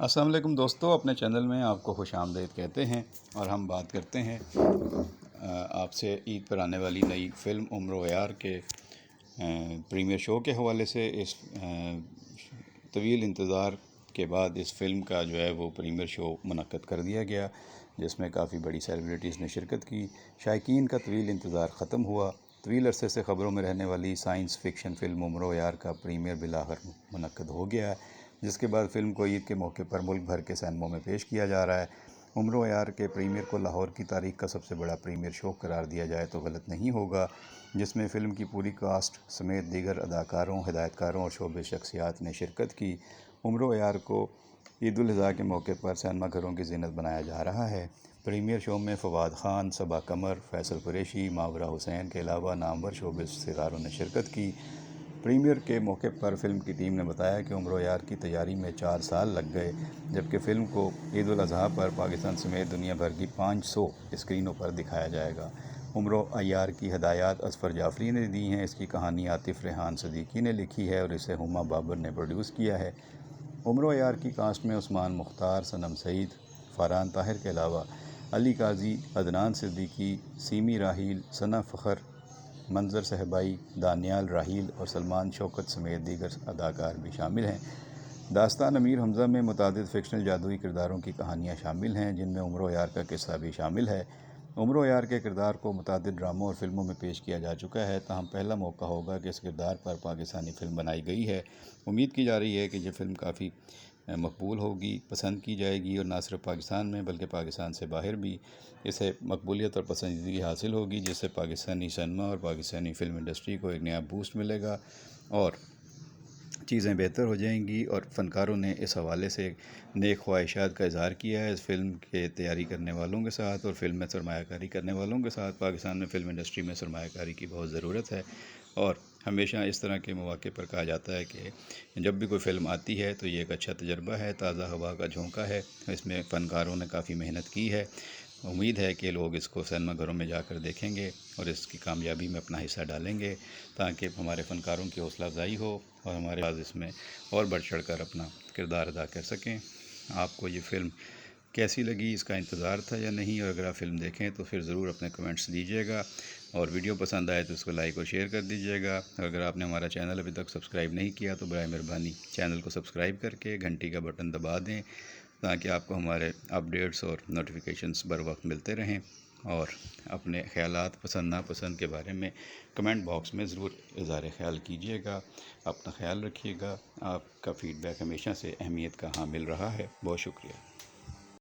अस्सलाम वालेकुम दोस्तों, अपने चैनल में आपको खुश आमदीद कहते हैं और हम बात करते हैं आपसे ईद पर आने वाली नई फ़िल्म उम्र यार के प्रीमियर शो के हवाले से। इस तवील इंतज़ार के बाद इस फ़िल्म का जो है वो प्रीमियर शो मुनक्कद कर दिया गया, जिसमें काफ़ी बड़ी सेलिब्रिटीज़ ने शिरकत की। शायकीन का तवील इंतज़ार ख़त्म हुआ। तवील अरसे से ख़बरों में रहने वाली साइंस फ़िक्शन फ़िल्म उम्र यार का प्रीमियर बिलाखिर मुनक्कद हो गया है, जिसके बाद फ़िल्म को ईद के मौके पर मुल्क भर के सिनेमा में पेश किया जा रहा है। उम्र यार के प्रीमियर को लाहौर की तारीख का सबसे बड़ा प्रीमियर शो करार दिया जाए तो गलत नहीं होगा, जिसमें फ़िल्म की पूरी कास्ट समेत दीगर अदाकारों, हिदायतकारों और शोबे शख्सियात ने शिरकत की। उम्र यार को ईद उल अज़हा के मौके पर सिनेमा घरों की ज़ीनत बनाया जा रहा है। प्रीमियर शो में फवाद खान, सबा कमर, फैसल कुरैशी, मावरा हुसैन के अलावा नामवर शोबे सितारों ने शिरकत की। प्रीमियर के मौके पर फ़िल्म की टीम ने बताया कि उम्र यार की तैयारी में 4 साल लग गए, जबकि फ़िल्म को ईद उल अज़हा पर पाकिस्तान समेत दुनिया भर की 500 स्क्रीनों पर दिखाया जाएगा। उम्र यार की हदायत असफ़र जाफ़री ने दी हैं। इसकी कहानी आतिफ़ रेहान सिद्दीकी ने लिखी है और इसे हुमा बाबर ने प्रोड्यूस किया है। उम्र यार की कास्ट में उस्मान मुख्तार, सनम सईद, फ़रहान ताहिर के अलावा अली काजी, अदनान सिद्दीकी, सीमी राहील, सना फ़खर, मंजर सहबाई, दानियाल राहील और सलमान शौकत समेत दीगर अदाकार भी शामिल हैं। दास्तान अमीर हमज़ा में मुतादिद फ़िक्शनल जादुई किरदारों की कहानियाँ शामिल हैं, जिनमें उम्र यार का किस्सा भी शामिल है। उम्र यार के किरदार को मुतादिद ड्रामों और फ़िल्मों में पेश किया जा चुका है, ताहम पहला मौका होगा कि इस किरदार पर पाकिस्तानी फ़िल्म बनाई गई है। उम्मीद की जा रही है कि ये फ़िल्म काफ़ी मकबूल होगी, पसंद की जाएगी और ना सिर्फ पाकिस्तान में बल्कि पाकिस्तान से बाहर भी इसे मकबूलियत और पसंदीदगी हासिल होगी, जिससे पाकिस्तानी सिनेमा और पाकिस्तानी फ़िल्म इंडस्ट्री को एक नया बूस्ट मिलेगा और चीज़ें बेहतर हो जाएंगी। और फ़नकारों ने इस हवाले से नेक ख्वाहिशात का इज़हार किया है इस फ़िल्म के तैयारी करने वालों के साथ और फ़िल्म में सरमायाकारी करने वालों के साथ। पाकिस्तान में फ़िल्म इंडस्ट्री में सरमायाकारी की बहुत ज़रूरत है और हमेशा इस तरह के मौके पर कहा जाता है कि जब भी कोई फ़िल्म आती है तो ये एक अच्छा तजर्बा है, ताज़ा हवा का झोंका है। इसमें फ़नकारों ने काफ़ी मेहनत की है। उम्मीद है कि लोग इसको सिनेमा घरों में जाकर देखेंगे और इसकी कामयाबी में अपना हिस्सा डालेंगे, ताकि हमारे फ़नकारों की हौसला अफजाई हो और हमारे पास इसमें और बढ़ चढ़ कर अपना किरदार अदा कर सकें। आपको ये फ़िल्म कैसी लगी, इसका इंतज़ार था या नहीं, और अगर आप फ़िल्म देखें तो फिर ज़रूर अपने कमेंट्स दीजिएगा और वीडियो पसंद आए तो उसको लाइक और शेयर कर दीजिएगा। और अगर आपने हमारा चैनल अभी तक सब्सक्राइब नहीं किया तो बराए मेहरबानी चैनल को सब्सक्राइब करके घंटी का बटन दबा दें, ताकि आपको हमारे अपडेट्स और नोटिफिकेशंस बर वक्त मिलते रहें। और अपने ख़यालात पसंद नापसंद के बारे में कमेंट बॉक्स में ज़रूर इज़हार ख़याल कीजिएगा। अपना ख़याल रखिएगा। आपका फ़ीडबैक हमेशा से अहमियत का हामिल रहा है। बहुत शुक्रिया।